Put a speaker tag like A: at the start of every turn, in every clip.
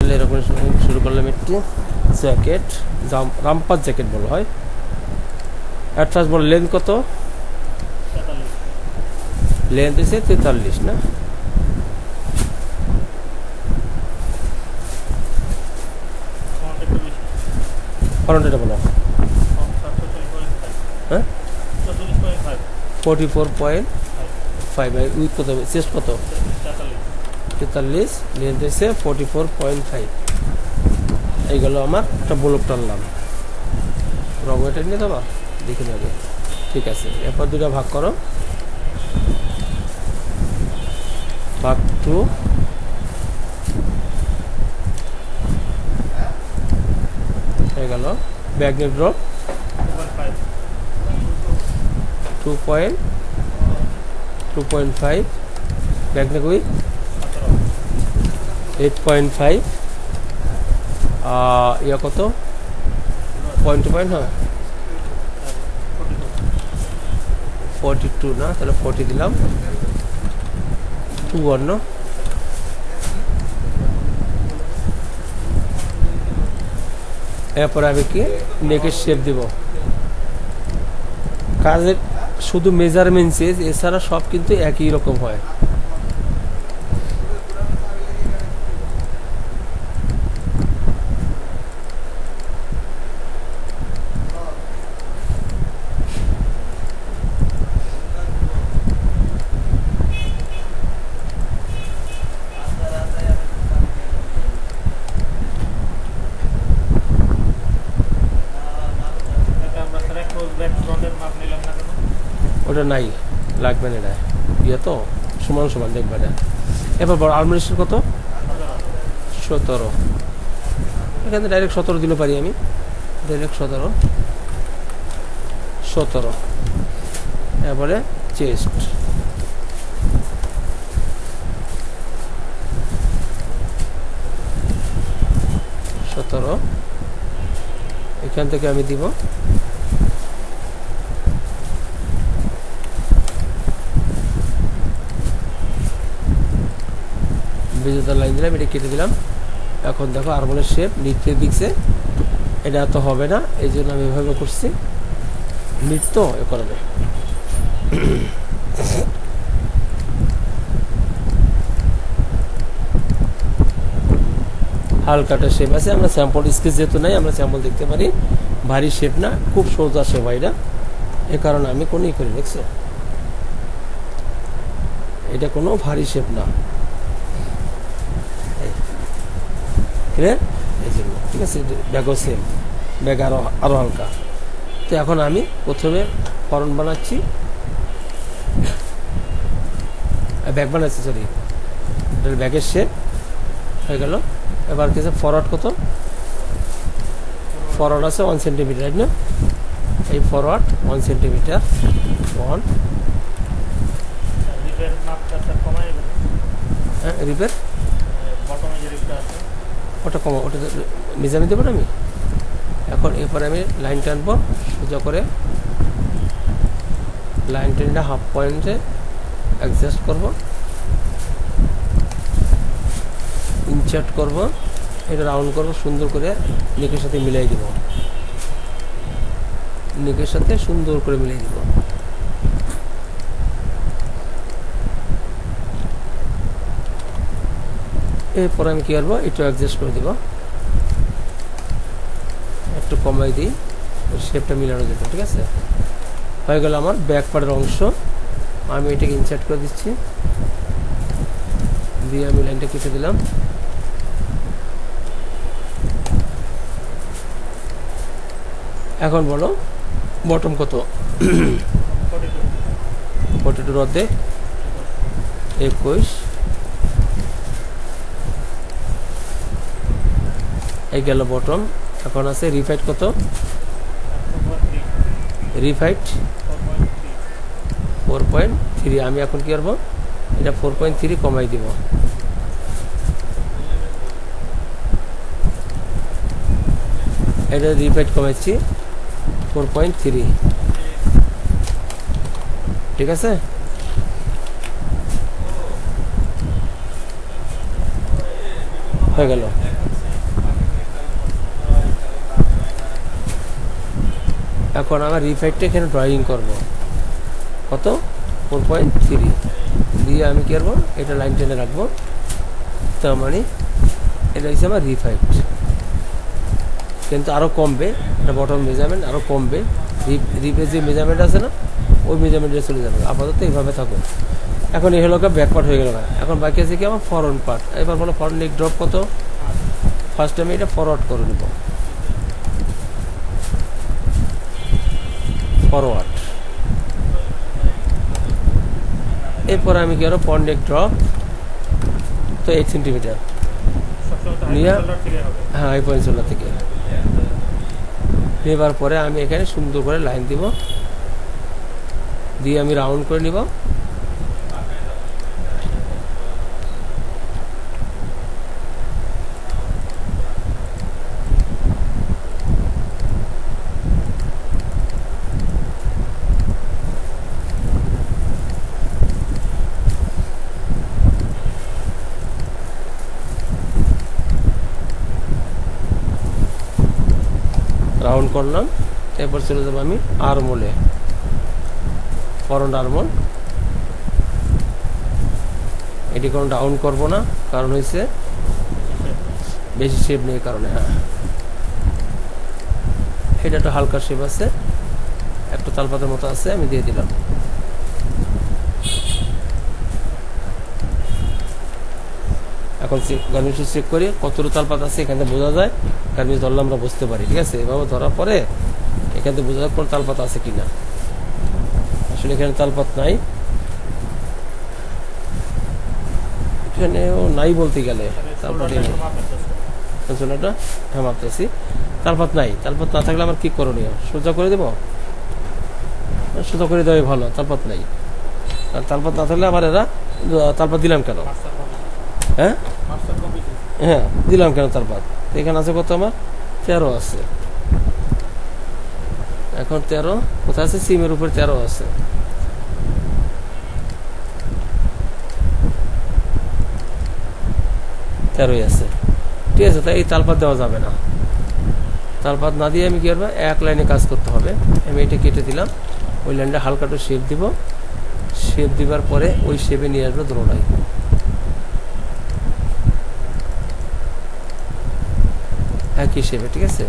A: তাহলে এরকম শুরু করলাম একটি জ্যাকেট, রামপার জ্যাকেট বলা হয়। অ্যাট ফার্স্ট বল লেন্থ কত? লেন্থ হচ্ছে 43 না? ফ্রন্টটা বলো। হ্যাঁ 44.5। উইথ কত? চেস্ট কত? 43। লেন্থ হচ্ছে 44.5। এইগুলো আমার একটা ব্লক টানলাম। রং এটা নিয়ে দেবা, দেখে নেবে। ঠিক আছে, এরপর দুটো ভাগ করো, ভাগ 2। হয়ে গেল। ব্যাগনেট ড্রপ 2.5। ব্যাগনেট উইথ 8.5। ইয়া কত? পয়েন্ট টু পয়েন্ট, হ্যাঁ 42 না, তাহলে 40 দিলাম। 2 অন্য। এরপরে আমি কি নেকের শেপ দিব। কাজের শুধু মেজারমেন্ট চেঞ্জ, এছাড়া সব কিন্তু একই রকম হয়। ওটা নাই, লাগবে না, এটা ইয়ে তো সমান সমান দেখবে না। এবার বড় আর্মরেস্টের কত? 17। এখানে ডাইরেক্ট 17 দিলে পারি আমি, ডাইরেক্ট 17। এবারে চেস্ট 17। এখান থেকে আমি দিব বিজেতার লাইন দিলাম, এটা কেটে দিলাম। এখন দেখো আর্মনের শেপ নিচের দিকছে, এটা তো হবে না, এই জন্য আমি এভাবে করছি। নিট তো এ করবে। হালকাটা শেপ আছে, আমরা স্যাম্পল স্কেচ যেহেতু নাই, আমরা স্যাম্পল দেখতে পারি। ভারী শেপ না, খুব সোজা শেপ এটা, এ কারণে আমি কোনই করি। দেখছো, এটা কোনো ভারী শেপ না, এই জন্য। ঠিক আছে, ব্যাগও সেম, ব্যাগ আরো হালকা। তো এখন আমি প্রথমে ফরন বানাচ্ছি, ব্যাগ বানাচ্ছি, সরি, এটা ব্যাগের শেপ হয়ে গেল। এবার কিছু ফরওয়ার্ড কত? ফরওয়ার্ড আছে 1 সেন্টিমিটার, রাইট না? এই ফরওয়ার্ড 1 সেন্টিমিটার। 1। হ্যাঁ রিপের ওটা কমা, ওটা মেজারমেন্ট দেবো না আমি। এখন এরপরে আমি লাইন টানবো সোজা করে, লাইন টেনটা হাফ পয়েন্টে অ্যাডজাস্ট করব, ইনচার্ট করব, এটা রাউন্ড করব সুন্দর করে, নেকের সাথে মিলাই দিব, নেকের সাথে সুন্দর করে মিলাই দিব। এরপর আমি কী করবো, একটু অ্যাডজাস্ট করে দিব, একটু কমাই দিই, শেপটা মিলানো যেত। ঠিক আছে, হয়ে গেল আমার ব্যাক পার্টের অংশ। আমি এটাকে ইনসার্ট করে দিচ্ছি, দিয়ে আমি লাইনটা কেটে দিলাম। এখন বলো বটম কত? 42 অর্ধেক 21। এই গেল বটম। এখন আছে রিফাইট কত? রিফাইট 4.3। আমি এখন কি করবো, এটা 4.3 কমাই দিব। এটা রিফাইট কমাইছি 4.3। ঠিক আছে, হয়ে গেল। এখন আমার রিফাইটটা এখানে ড্রয়িং করব কত 4.3 দিয়ে আমি কি করবো এটা লাইন টেনে রাখবো তার মানে এটা হচ্ছে আমার রিফাইট কিন্তু আরও কমবে এটা বটম মেজারমেন্ট আরও কমবে রিপের যে মেজারমেন্ট আছে না ওই মেজারমেন্টে চলে যাবে আপাতত এইভাবে থাকুন এখন এই হলো ব্যাক পার্ট হয়ে গেল এখন বাকি আছে কি আমার ফরওয়ার্ড পার্ট এবার বলো ফরওয়ার্ড নেক ড্রপ কত ফার্স্ট আমি এটা ফরওয়ার্ড করে নেব ফরওয়ার্ড এরপর আমি কি আরো ফরওয়ার্ড নেক ড্রপ তো 8 সেন্টিমিটার নিয়ে হ্যাঁ এই পয়েন্ট চোলা থেকে নেবার পরে আমি এখানে সুন্দর করে লাইন দিব দিয়ে আমি রাউন্ড করে নিব রাউন্ড করলাম এরপর চলে যাবো আমি আর্মোলে ফরওয়ার্ড আর্মোল এটি কোনো ডাউন করব না কারণ হয়েছে বেশি শেপ নেই কারণে হ্যাঁ এটা একটা হালকা শেপ আছে একটা তালপাতার মতো আছে আমি দিয়ে দিলাম এখন গার্মেন্টস চেক করি কতটুকু তালপাত আছে এখান থেকে বোঝা যায় গার্মেন্টস ধরলে আমরা বুঝতে পারি ঠিক আছে এভাবে ধরার পরে এখান থেকে বোঝা যায় কোন তালপাত আছে কিনা আসলে এখানে তালপাত নাই এখানেও নাই বলতে গেলে তালপাত হ্যাঁ মাপতেছি তালপাত নাই তালপাত না থাকলে আমার কি করণীয় সোজা করে দেবো সোজা করে দেওয়াই ভালো তালপাত নাই আর তালপাত না থাকলে আবার এরা তালপাত দিলাম কেন হ্যাঁ হ্যাঁ দিলাম কেন তালপাত এখানে আছে কত আমার 13 আছে এখন 13 কোথায় আছে সিমের উপর 13 আছে তেরোই আছে ঠিক আছে তাই এই তালপাত দেওয়া যাবে না তালপাত না দিয়ে আমি কি করবো এক লাইনে কাজ করতে হবে আমি এটা কেটে দিলাম ওই লাইনটা হালকা একটু শেপ দিব শেপ দিবার পরে ওই শেপে নিয়ে আসবো দ্রোড়াই একই শেপে ঠিক আছে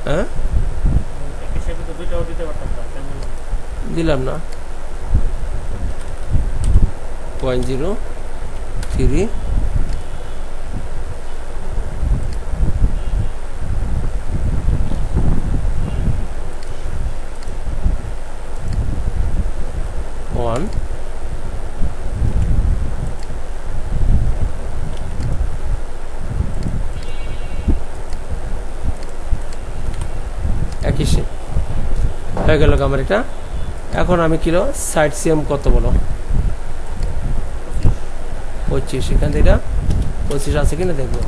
A: হ্যাঁ দিলাম না 0.03 1 একই শেপ হয়ে গেল আমার এটা এখন আমি কিলো সাইড সিএম কত বলো 25 এখান থেকে 25 আছে কিনা দেখবো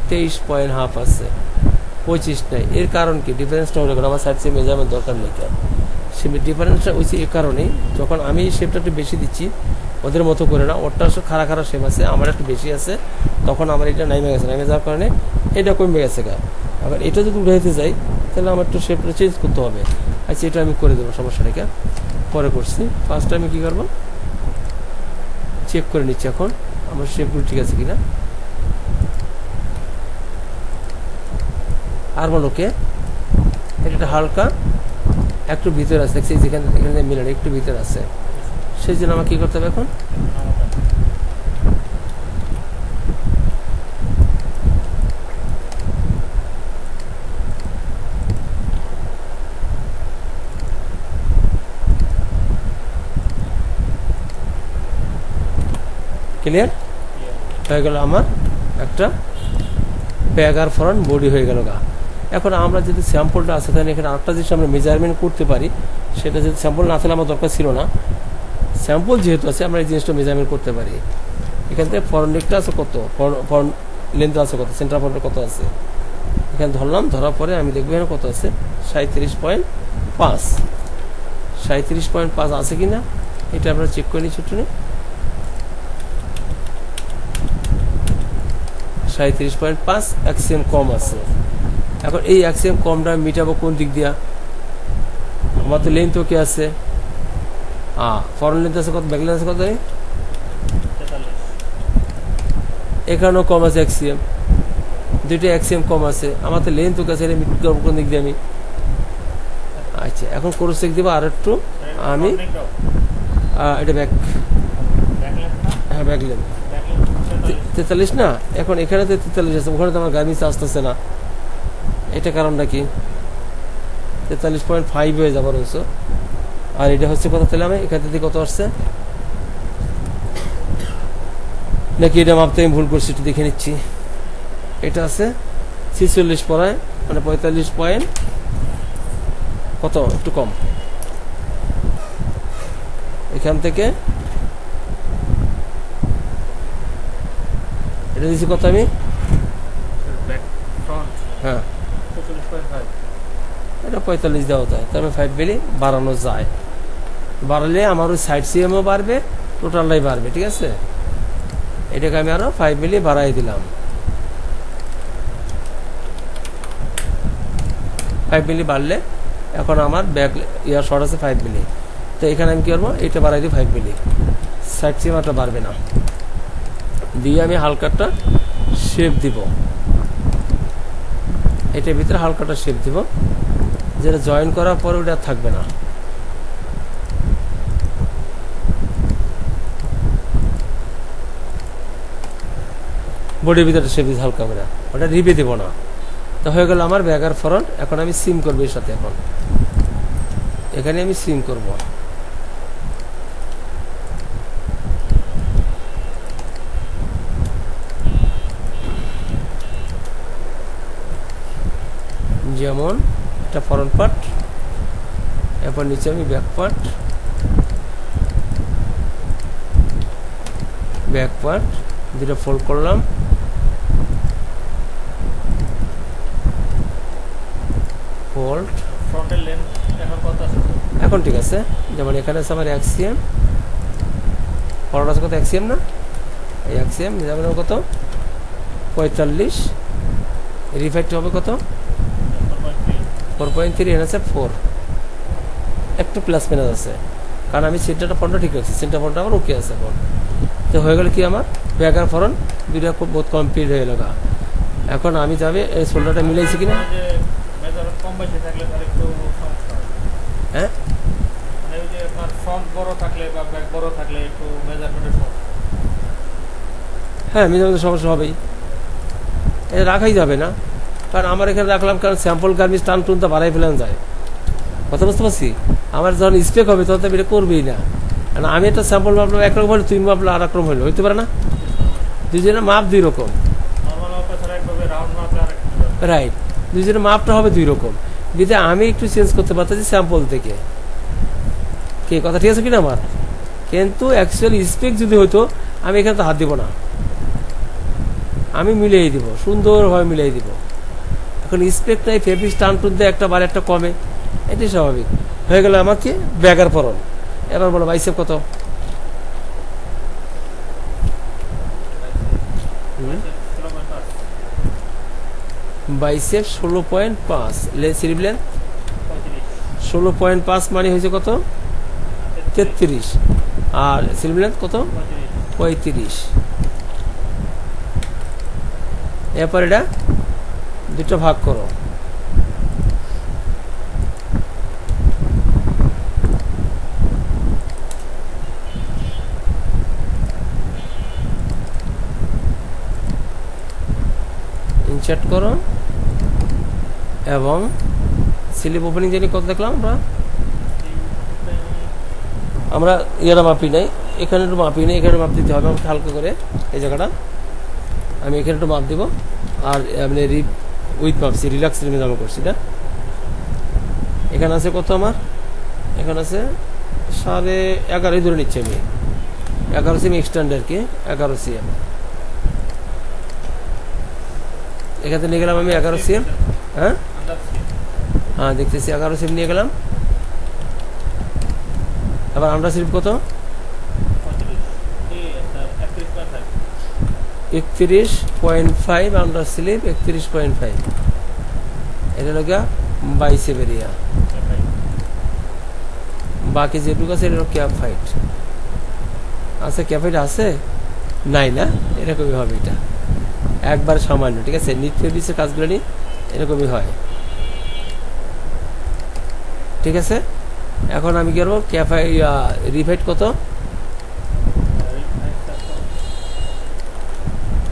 A: 23.5 আছে 25 নাই এর কারণ কি ডিফারেন্সটা হলো আমার সাইড সিএম মেজারমেন্ট দরকার নেই কেন সে ডিফারেন্সটা হয়েছে এই কারণেই যখন আমি শেপটা একটু বেশি দিচ্ছি ওদের মতো করে না ওরটা খাড়া খাড়া শেপ আছে আমার একটু বেশি আছে তখন আমার এটা নেমে গেছে নেমে যাওয়ার কারণে এটা কমে গেছে গা আবার এটা যদি উঠাইতে যাই তাহলে আমার একটু শেপটা চেঞ্জ করতে হবে আচ্ছা এটা আমি করে দেবো সমস্যা রেখে পরে করছি ফার্স্ট আমি কী করবো চেক করে নিচ্ছি এখন আমার শেপগুলো ঠিক আছে কিনা আর বলোকে এটা হালকা একটু ভিতরে আছে দেখছি যেখানে এখানে মিলার একটু ভিতরে আছে সেই জন্য আমার কী করতে হবে এখন ক্লিয়ার হয়ে গেল আমার একটা ব্যাগ আর ফ্রন্ট বডি হয়ে গেল গা এখন আমরা যদি স্যাম্পলটা আছে তাহলে এখানে আরেকটা জিনিস আমরা মেজারমেন্ট করতে পারি সেটা যদি স্যাম্পল না থাকলে আমার দরকার ছিল না স্যাম্পল যেহেতু আছে আমরা এই জিনিসটা মেজারমেন্ট করতে পারি এখান থেকে ফ্রন্ট নেকটা আছে কত ফ্রন্ট লেন্থ আছে কত সেন্টার ফ্রন্টে কত আছে এখানে ধরলাম ধরার পরে আমি দেখবো এখানে কত আছে 37.5 37.5 আছে কিনা এটা আমরা চেক করে নিচ্ছি একটু 37.5 এক্সিএম কম আছে। এখন এই এক্সিএম কমটা মিটাবো কোন দিক দিয়া? আমার তো লেন্থ ওকে আছে, ফরন লেন্থ আছে কত, ব্যাক লেন্থ আছে কত, এখানেও কম আছে এক্সিএম, দুইটা এক্সিএম কম আছে, আমার তো লেন্থ ওকে আছে, এটা মিট করবো কোন দিক দিয়ে আমি? আচ্ছা, এখন ক্রস চেক দিব আর একটু আমি, এটা ব্যাক, হ্যাঁ ব্যাক লেন্থ 43 না, এখন এখানে তো 43 আছে, ওখানে তো আমার গার্মেন্টস আসতেছে না, এটা কারণটা কি? 43.5 হয়ে যাবার হচ্ছে। আর এটা হচ্ছে কত, তাহলে আমি এখান থেকে কত আসছে, নাকি এটা মাপতে আমি ভুল করছি, একটু দেখে নিচ্ছি। এটা আছে 46 পড়ায়, মানে 45 পয়েন্ট কত, একটু কম। এখান থেকে এটা দিচ্ছি কত আমি, হ্যাঁ এটা 45 দেওয়া যায়, তবে 5 মিলি বাড়ানো যায়, বাড়ালে আমার ওই সাইড সিএমও বাড়বে, টোটালটাই বাড়বে, ঠিক আছে। এটাকে আমি আরো 5 মিলি বাড়াই দিলাম, 5 মিলি বাড়লে এখন আমার ব্যাক ইয়ার শর্ট আছে 5 মিলি, তো এখানে আমি কি করবো, এটা বাড়াই দিই 5 মিলি, সাইড সিএমটা বাড়বে না, দিয়ে আমি হালকাটা শেপ দিব, এটার ভিতরে হালকাটা শেপ দিব, যেটা জয়েন করার পরে ওটা থাকবে না। বডির ভিতরে শেপ দিতে হালকা করে, ওটা রিপে দেবো না। তো হয়ে গেল আমার ব্যাক আর ফ্রন্ট। এখন আমি সিম করবো এর সাথে, এখন এখানে আমি সিম করব, যেমন এটা ফ্রন্ট পার্ট, এরপর নিচে আমি ব্যাক পার্ট, দুটো ফোল্ড করলাম, ফোল্ড,
B: ফ্রন্টের লেন্থ এখন কত আছে?
A: এখন ঠিক আছে। যেমন এখানে আছে আমার এক্সিএম, ফরওয়ার্ড আছে কত, এক্সিএম না, এই এক্সিএম যেমন কত 45, রিফাইট হবে কত 4.3, এখানে আছে 4, একটু প্লাস মাইনাস আছে, কারণ আমি সেন্টারটা ফ্রন্টটা ঠিক রাখছি, সেন্টার ফ্রন্টটা আমার ওকে আছে এখন। তো হয়ে গেল কি, আমার ব্যাক আর ফ্রন্ট দুইটা খুব বহুত কমপ্লিট হয়ে গেল। এখন আমি যাবে এই শোল্ডারটা মিলাইছি কিনা,
B: কম বেশি থাকলে তাহলে একটু সমস্যা হয়,
A: হ্যাঁ
B: মানে ওই যে আপনার ফ্রন্ট বড় থাকলে বা ব্যাক বড় থাকলে একটু মেজারমেন্টের সমস্যা,
A: হ্যাঁ মেজারমেন্টের সমস্যা হবেই, এটা রাখাই যাবে না, কারণ আমার এখানে রাখলাম, কারণ স্যাম্পল গার্মেন্টস টান টুনটা বাড়াই ফেলানো যায়, কথা বুঝতে পারছি। আমার যখন স্পেক হবে তখন আমি এটা করবেই না, কারণ আমি একটা স্যাম্পল মাপলাম একরকম হলে, তুমি মাপলে আর একরকম হলে হইতে পারে না, দুজনের মাপ দুই রকম,
B: নরমাল মাপে ছাড়া একভাবে রাউন্ড মাপলে আর
A: রাইট, দুজনের মাপটা হবে দুই রকম, যদি আমি একটু চেঞ্জ করতে পারতেছি স্যাম্পল থেকে, কি কথা ঠিক আছে কিনা আমার, কিন্তু অ্যাকচুয়ালি স্পেক যদি হইতো আমি এখানে তো হাত দিব না, আমি মিলিয়ে দিব, সুন্দরভাবে মিলিয়ে দিব। এখন স্পেকটাই ফেব্রিক টান টুন দিয়ে একটা বারে একটা কমে, এটাই স্বাভাবিক। হয়ে গেল আমাকে ব্যাগার ফরন। এবার বলো বাইসেপ কত, বাইসেপ 16.5, স্লিভ লেন্থ 16.5, মানে হয়েছে কত 33, আর স্লিভ লেন্থ কত 35। এরপর এটা দুটো ভাগ করো, ইনসার্ট করো, এবং স্লিভ ওপেনিং জানি কত দেখলাম আমরা ইয়ারা মাপি নাই, এখানে একটু মাপি নেই, এখানে মাপ দিতে হবে আমাকে হালকা করে, এই জায়গাটা আমি এখানে একটু মাপ দিব, আর এমনি উইথ মাপছি, রিল্যাক্স জামা করছি না। এখানে আছে কত, আমার এখানে আছে 11.5 ধরে নিচ্ছি আমি, 11 সিএম এক্সটেন্ড আর কি, 11 সিএম এখানে নিয়ে গেলাম আমি 11 সিএম, হ্যাঁ হ্যাঁ দেখতেছি 11 সিএম নিয়ে গেলাম। এবার আমরা স্লিপ কত, 31.5 আন্ডার স্লিপ 31.5 এটা হলো গিয়া বাইসেপ এরিয়া বাকি যেটুকু আছে এটা ক্যাপ হাইট আছে ক্যাপ হাইট আছে নাই না এরকমই হবে এটা একবার সামান্য ঠিক আছে নিট ফেব্রিক্সের কাজগুলো নিয়ে এরকমই হয় ঠিক আছে এখন আমি কি করবো ক্যাপ রিপ হাইট কত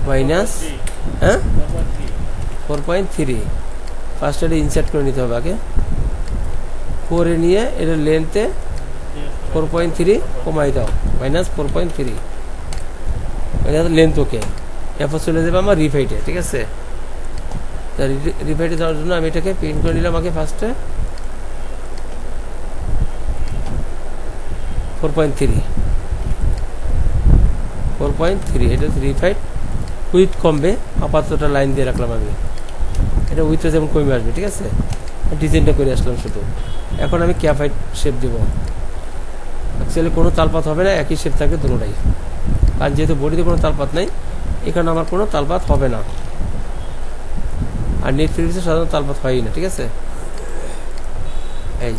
A: মাইনাস হ্যাঁ 4.3 ফার্স্ট এটা ইনসার্ট করে নিতে হবে আগে করে নিয়ে এটা লেন্থে 4.3 কমাই দাও মাইনাস 4.3 লেন্থ ওকে এরপর চলে যাবে আমার রিফাইটে ঠিক আছে রিফাইটে যাওয়ার জন্য আমি এটাকে প্রিন্ট করে নিলাম আগে ফার্স্টে 4.3 এটা রিফাইট উইথ কমবে আপাতত লাইন দিয়ে রাখলাম আমি এটা উইথটা যেমন কমে আসবে ঠিক আছে ডিজাইনটা করে আসলাম শুধু এখন আমি ক্যাপ হাইট শেপ দেব অ্যাকচুয়ালি কোনো তালপাত হবে না একই শেপ থাকবে দুটোটাই কারণ যেহেতু বডিতে কোনো তালপাত নাই এখানে আমার কোনো তালপাত হবে না আর নেট ফেব্রিক্সে সাধারণত তালপাত হয়ই না ঠিক আছে এই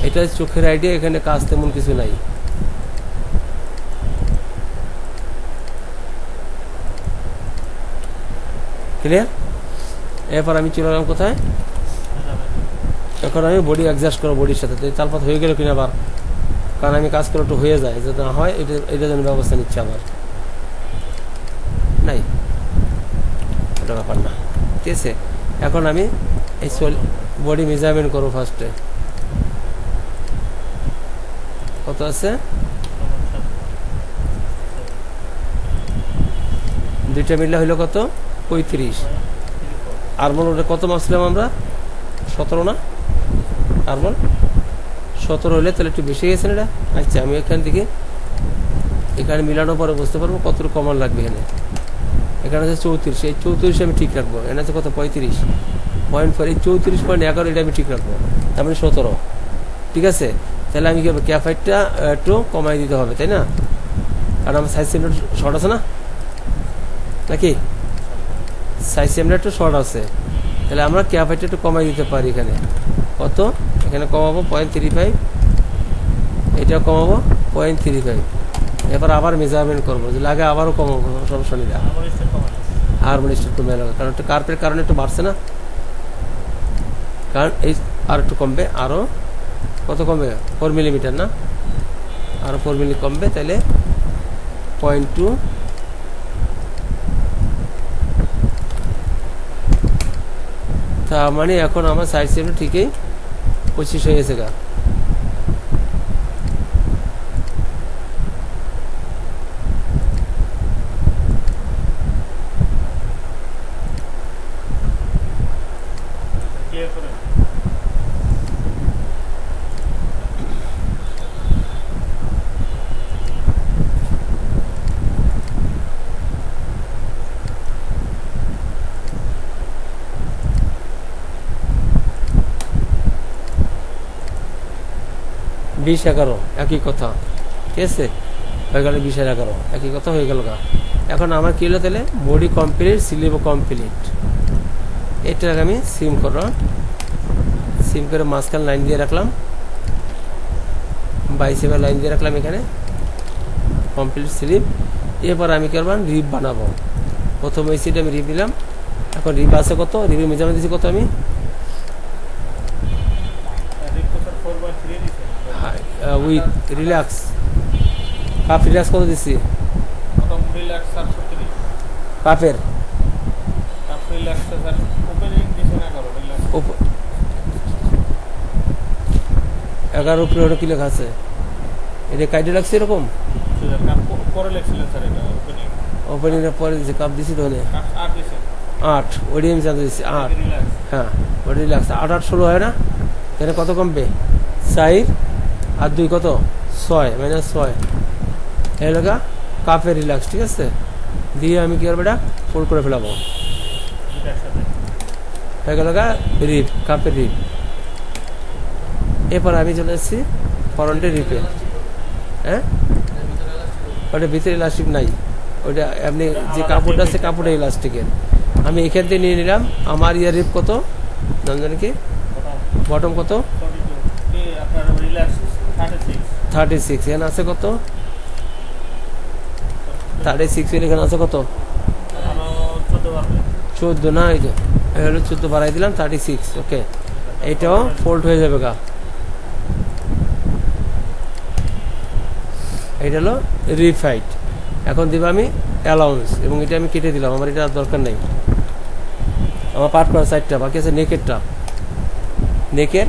A: এটা চোখের আইডিয়া এখানে কাজ তেমন কিছু নাই ক্লিয়ার এরপর আমি চলে গেলাম কোথায় এখন আমি বডি অ্যাডজাস্ট করবো বডির সাথে তালপাত হয়ে গেল কিনা আবার কারণ আমি কাজ করে একটু হয়ে যায় যদি না হয় এটা যেন ব্যবস্থা নিচ্ছে আবার নাই ওটা ব্যাপার না ঠিক আছে এখন আমি এই বডি মেজারমেন্ট করবো ফার্স্টে কত আছে দুইটা মিললে হইলো কত 35 আরমল ওটা কত মাপছিলাম আমরা 17 না আরমল 17 হলে তাহলে একটু বেশি গেছে না এটা আচ্ছা আমি এখান থেকে এখানে মিলানোর পরে বুঝতে পারবো কতটুকু কমান লাগবে এখানে আছে 34 এই 34 আমি ঠিক রাখবো এখানে আছে কত 35.4 এই 34.11 এটা আমি ঠিক রাখবো তার মানে 17 ঠিক আছে তাহলে আমি কি করবো ক্যাপ হাইটটা একটু কমাই দিতে হবে তাই না কারণ আমার সাইজ সেমটা শর্ট আছে না নাকি সাইজ সেমটা একটু শর্ট আছে তাহলে আমরা ক্যাপ হাইটটা একটু কমাই দিতে পারি এখানে কত এখানে কমাবো 0.35 এটা কমাবো 0.35 এবার আবার মেজারমেন্ট করবো যে লাগে আবারও কমাবো সমস্যা নেই হারমোনিস্টার কমে লাগবে কারণ একটু কার্পের কারণে একটু বাড়ছে না কারণ এই আর একটু কমবে আরো কত কমবে 4 মিলিমিটার না আরো 4 মিলি কমবে তাহলে 0.2 তার মানে এখন আমার সাইড সেম ঠিকই 25 হয়ে গেছে গা বিশ 11 একই কথা ঠিক আছে হয়ে গেল 20-11 একই কথা হয়ে গেল গা এখন আমার কি হলো তাহলে বডি কমপ্লিট স্লিভ কমপ্লিট এটাকে আমি সিম করলাম সিম করে মাঝখানে লাইন দিয়ে রাখলাম বাইসেপের লাইন দিয়ে রাখলাম এখানে কমপ্লিট স্লিভ এরপর আমি করব রিপ বানাবো প্রথম এই সিটে আমি রিপ দিলাম এখন রিপ আছে কত রিপের মেজারমেন্ট দিয়েছি কত আমি উইথ রিল্যাক্স কাপ রিল্যাক্স কত দিচ্ছি কাপের 11 উপরে ওটা কি লেখা আছে এটা কাইডে লাগছে এরকম ওপেনিং এর পরে দিচ্ছি কাপ দিছি তাহলে 8 ওডিএম চার্জ দিচ্ছি 8 হ্যাঁ ওডি রিল্যাক্স 8-8-16 হয় না এখানে কত কমবে 4 আর 2 কত 6 -6 এই লাগা কাপের রিল্যাক্স ঠিক আছে দিয়ে আমি কি করব এটা ফোল্ড করে ফেলাবো হয়ে গেল গা রিপ কাপের রিপ এরপর আমি চলে আসছি ফ্রন্টের রিপে হ্যাঁ ওটা ভিতরে ইলাস্টিক নাই ওইটা আপনি যে কাপড়টা আছে কাপড়টা ইলাস্টিকের, আমি এখান থেকে নিয়ে নিলাম। আমার ইয়ার রিপ কত জানেন কি? বটম কত? 36। এখানে আছে কত? 36 এখানে আছে কত? 14 না? এই যে হলো 14 বাড়াই দিলাম 36। ওকে, এটাও ফোল্ড হয়ে যাবে গা। এটা হলো রিপ হাইট। এখন দিব আমি অ্যালাউন্স, এবং এটা আমি কেটে দিলাম, আমার এটা দরকার নেই। আমার পার্ট করা সাইডটা বাকি আছে, নেকেরটা। নেকের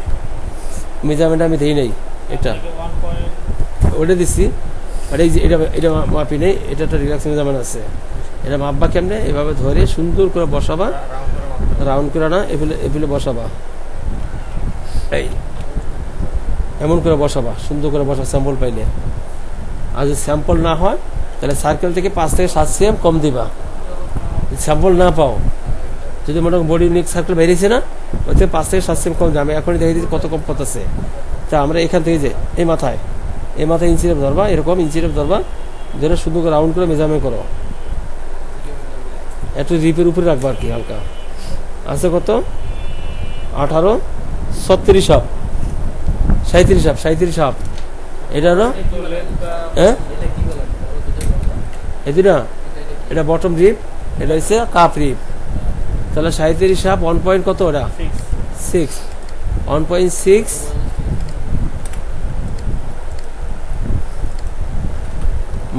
A: মেজারমেন্ট আমি দিই নাই, এটা ওটা দিচ্ছি। আর এই যে এটা মাপি নেই, এটা একটা রিল্যাক্স মেজারমেন্ট আছে। এটা মাপবা কেমনে? এভাবে ধরে সুন্দর করে বসাবা, রাউন্ড করে না এগুলো বসাবা, এই এমন করে বসাবা, সুন্দর করে বসা স্যাম্পল পাইলে। আর যদি স্যাম্পল না হয় তাহলে সার্কেল থেকে 5 থেকে 7 cm কম দিবা। স্যাম্পল না পাও, যদি মনে বডি নেক সার্কেল বেরিয়েছে না, ওতে 5 থেকে 7 cm কম যাবে। এখনই দেখে দিচ্ছি কত কম পড়তেছে। তা আমরা এখান থেকে যে এই মাথায় ইঞ্চি রেপ ধরবা, এরকম ইঞ্চি রেপ ধরবা, যেটা শুধু করে রাউন্ড করে মেজারমেন্ট করো। একটু রিপের উপরে রাখবা আর কি, হালকা আছে কত? 18, 36 হাফ, 37 হাফ। এটা হলো হ্যাঁ এই দুটা, এটা বটম রিপ, এটা হচ্ছে কাপ রিপ। তাহলে 37 হাফ 1 পয়েন্ট কত? ওটা 6, 1.6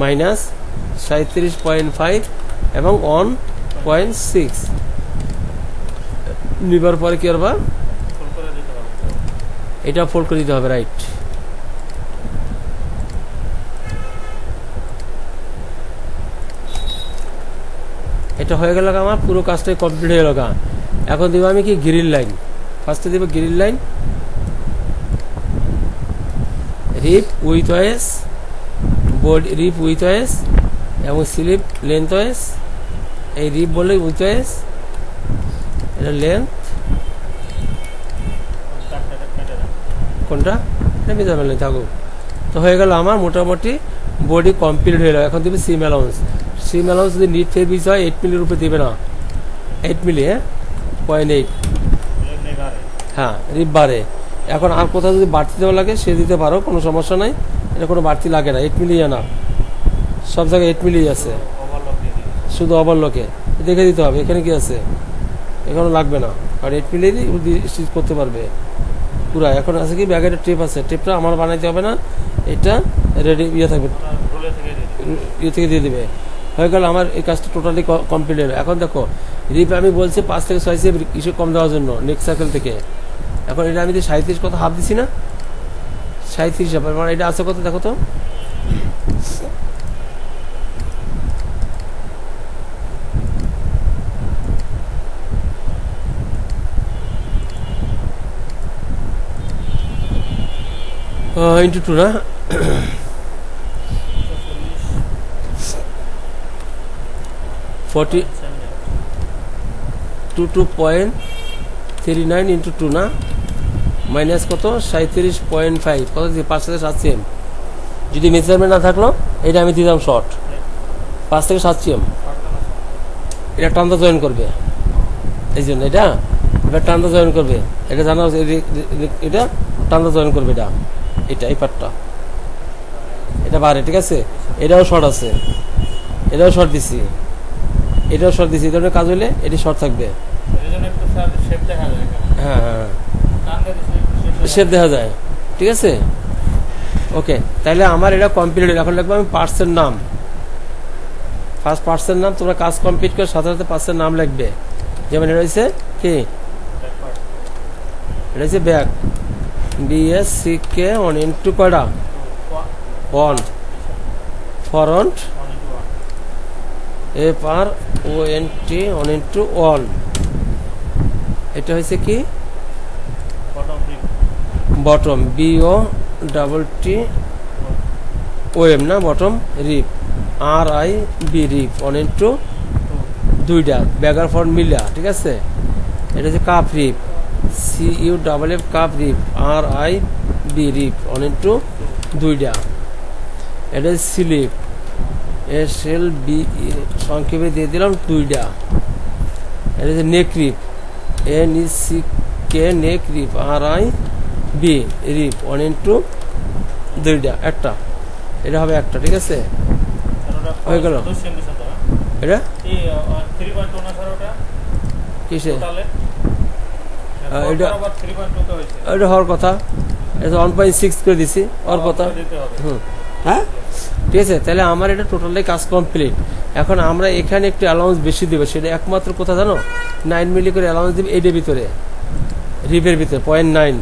A: মাইনাস 37.5 এবং 1.6 নিবার পরে কি করবা? এটা ফোল্ড করে দিতে হবে, রাইট। এটা হয়ে গেল, আমার পুরো কাজটাই কমপ্লিট হয়ে গেল। এখন দিব আমি কি গ্রিল লাইন। ফার্স্টে দিব grill line, rip with ways, body rip with ways এবং স্লিপ লেন্থ ওয়েস। এই রিপ বলে উইথ ওয়েস, এটা লেন্থ, কোনটা? এটা মেজারমেন্ট থাকুক। তো হয়ে গেল আমার মোটামুটি বডি কমপ্লিট হয়ে গেল। এখন দিবে সিম অ্যালাউন্স। সিম অ্যালাউন্স যদি নিট ফের বিচ হয় 8 মিলির উপরে দিবে না, 8 মিলি, হ্যাঁ 0.8, হ্যাঁ রিপ বাড়ে। এখন আর কোথাও যদি বাড়তি দেওয়া লাগে সে দিতে পারো, কোনো সমস্যা নাই, এটা কোনো বাড়তি লাগে না। 8 মিলি না, সব জায়গায় 8 মিলি আছে, শুধু ওভারলকে দেখে দিতে হবে এখানে কি আছে, এখানে লাগবে না। আর 8 মিলি স্টিচ করতে পারবে পুরা। এখন আছে কি ব্যাগের টেপ আছে, টেপটা আমার বানাইতে হবে না, এটা রেডি ইয়ে থাকবে, ইয়ে থেকে দিয়ে দিবে। হয়ে গেল আমার এই কাজটা টোটালি কমপ্লিট হলো। এখন দেখো রিপ আমি বলছি 5 থেকে 6 cm কিছু কম দেওয়ার জন্য নেক্সট সার্কেল থেকে। এখন এটা আমি 37 কত হাফ দিছি না, 37 হাফ। মানে এটা আছে কত দেখো তো, ইন্টু 2 না, 42.39 ইন্টু 2 না, মাইনাস কত 37.5, কত দিয়ে 5 থেকে 7 cm। যদি মেজারমেন্ট না থাকলো এটা আমি দিতাম শর্ট, 5 থেকে 7 cm। এটা টানটা জয়েন করবে, এই জন্য এটা এবার টানটা জয়েন করবে, এটা জানা, এটা টানটা জয়েন করবে, এটা এই পার্টটা এটা বাড়ে, ঠিক আছে। এটাও শর্ট আছে, এটাও শর্ট দিছি, এটাও শর্ট দিছি। এই ধরনের কাজ হলে এটি শর্ট থাকবে, হ্যাঁ হ্যাঁ শেপ দেখা যায়, ঠিক আছে। ওকে, তাহলে আমার এটা কমপ্লিট হলো। এখন লিখবো আমি পার্টসের নাম, ফার্স্ট পার্টসের নাম। তোমরা কাজ কমপ্লিট করে সাথে সাথে পার্টসের নাম লিখবে। যেমন এটা হচ্ছে কি, এটা হচ্ছে ব্যাক, BSCK 1 ইন্টু কয়টা 1, ফরন্ট FRONT 1 ইন্টু 1। এটা হচ্ছে কি বটম, BOTTOM না, বটম রিপ, RIB রিপ 1 ইন্টু 2টা ব্যাগার ফ্রন্ট মিলা, ঠিক আছে। এটা হচ্ছে কাপ রিপ, CUFF কাপ রিপ, RIB রিপ 1 ইন্টু 2টা। এটা স্লিপ, SLB সংক্ষেপে দিয়ে দিলাম 2টা। এটা হচ্ছে নেক রিপ, NECK নেক রিপ, RIB রিপ 1 into 2টা, একটা, এটা হবে একটা, ঠিক আছে, হয়ে গেল। এটা কিসে এটা হওয়ার কথা, এটা 1.6 করে দিছি ওর কথা। হ্যাঁ ঠিক আছে, তাহলে আমার এটা টোটালি কাজ কমপ্লিট। এখন আমরা এখানে একটু অ্যালাউন্স বেশি দেবো, সেটা একমাত্র কথা জানো, 9 মিলি করে অ্যালাউন্স দেবে এইটার ভিতরে, রিপের ভিতরে 0.9,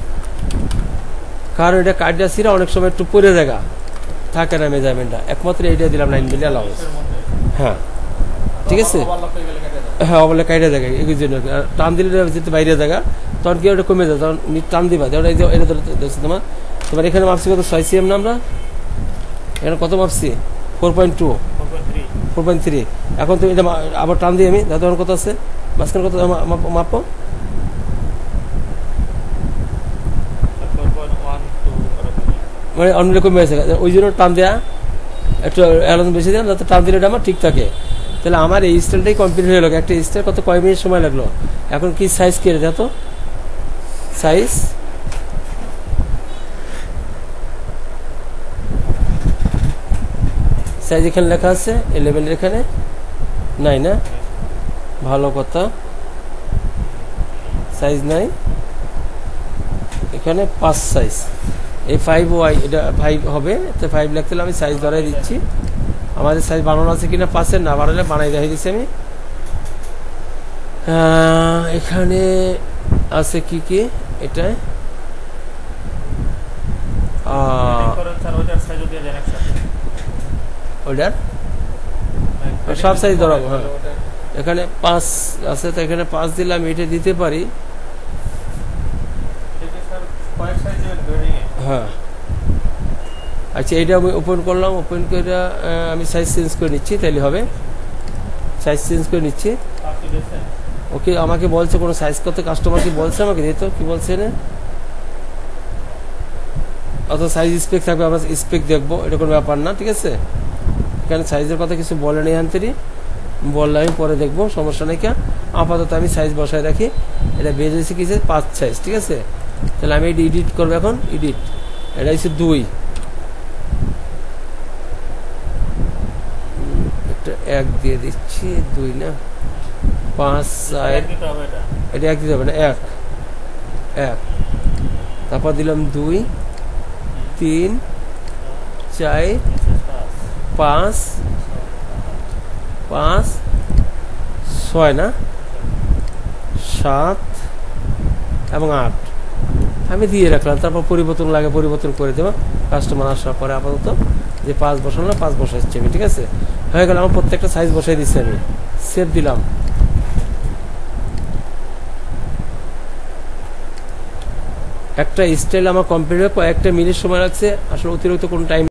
A: কারণ এটা কার্ডটা ছিঁড়া অনেক সময় একটু পরে জায়গা থাকে না মেজারমেন্টটা, একমাত্র এইটা দিলাম 9 মিলি অ্যালাউন্স। হ্যাঁ ঠিক আছে, হ্যাঁ বলে কাইটা জায়গা এই জন্য টান দিলে যেতে বাইরে জায়গা, তখন কি ওটা কমে যায়, তখন টান দিবা, এটা দেখছি তোমার তোমার এখানে মাপছি কত 6 cm না, আমরা এখানে কত মাপছি 4.2 4.3। এখন তুমি এটা আবার টান দিই আমি, দাদা কত আছে মাঝখানে কত মাপো, মানে অন্য কমে আছে, ওই জন্য টান দেওয়া একটু অ্যালাউন্স বেশি দিলাম যাতে টান দিলে এটা আমার ঠিক থাকে। তাহলে আমার এই স্টাইলটাই কমপ্লিট হয়ে গেল। একটা স্টাইল কত কয় মিনিট সময় লাগলো। এখন কি সাইজ কেটে দেয়, তো সাইজ সাইজ এখানে লেখা আছে, 11 এখানে নাই না, ভালো কথা, সাইজ নাই এখানে 5 সাইজ, এই 5Y এটা 5 হবে, তো 5 লিখতে হলে আমি সাইজ ধরাই দিচ্ছি। আমাদের সাইজ বানানো আছে কিনা 5-এর, না বানালে বানাই দেখাই দিচ্ছি আমি। এখানে আছে কি কি, এটা ওইটার সব সাইজ ধরাবো। হ্যাঁ এখানে 5 আছে, তো এখানে 5 দিলে আমি এটা দিতে পারি। হ্যাঁ আচ্ছা, এইটা আমি ওপেন করলাম, ওপেন করে আমি সাইজ চেঞ্জ করে নিচ্ছি, তাহলে হবে, সাইজ চেঞ্জ করে নিচ্ছি। ওকে আমাকে বলছে কোনো সাইজ কত, কাস্টমার কি বলছে আমাকে দিত, কি বলছে না, অত সাইজ স্পেক থাকবে, আমরা স্পেক দেখবো, এটা কোনো ব্যাপার না, ঠিক আছে। এখানে সাইজের কথা কিছু বলে নেই, আনতেরি বললে আমি পরে দেখবো, সমস্যা নেই। কে আপাতত আমি সাইজ বসায় রাখি, এটা বেজ হয়েছে কি 5 সাইজ, ঠিক আছে। তাহলে আমি এটা এডিট করবো এখন, এডিট, এটা হচ্ছে 2, একটা 1 দিয়ে দিচ্ছি, 2 না 5 সাইড, এটা 1 দিতে হবে না, 1 তারপর দিলাম 2 3 4 5 6 না 7 এবং 8 আমি দিয়ে রাখলাম। তারপর পরিবর্তন লাগে পরিবর্তন করে দেবো কাস্টমার আসার পরে। আপাতত যে 5 বসানো 5 বসাচ্ছি আমি, ঠিক আছে, হয়ে গেল। আমার প্রত্যেকটা সাইজ বসাই দিচ্ছি আমি, সেভ দিলাম। একটা স্টাইল আমার কমপ্লিট হয়ে কয়েকটা মিনিট সময় লাগছে, আসলে অতিরিক্ত কোনো টাইম